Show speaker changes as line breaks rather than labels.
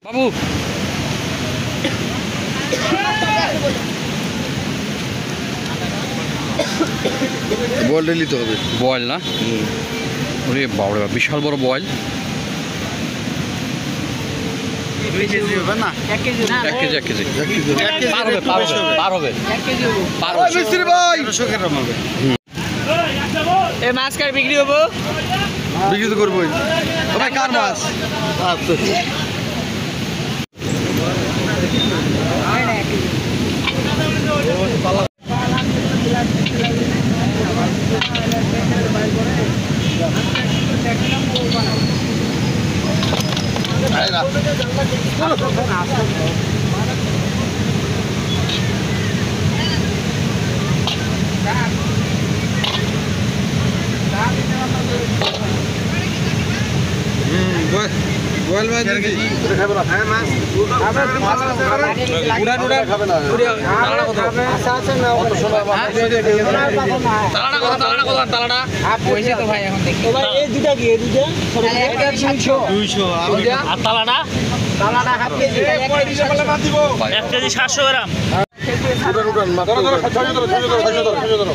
বাবু
বয়েলটা নিতে হবে।
বয়েল না? ওরে বাবা, বিশাল বড় বয়েল।
2 কেজি হবে না?
1 কেজি 1 কেজি
1 কেজি
পার হবে।
1 কেজি হবে।
পার
ওই
হবে।
মিস্ত্রি ভাই 1300 গ্রাম হবে।
এই মাছ কার বিক্রি হবো?
বিক্রি তো করবই। ও ভাই কার মাছ? আচ্ছা বয়েল ভাই দেখি খাবে না। হ্যাঁ মাছ উড়া উড়া খাবে না। তালাটা কত? আচ্ছা আচ্ছা না কত সোনা মাছ
তালাটা কত? তালাটা কত? তালাটা
পয়সা তো ভাই এখন দেখি।
ভাই এই দুটা কি এই দুটা?
এটা 200
আর তালাটা?
টালাটা হাফ কেজি
1 কেজি 700 গ্রাম।
উড়া উড়া মাছ ধরো ধরো 600 ধরো 600 ধরো 600 ধরো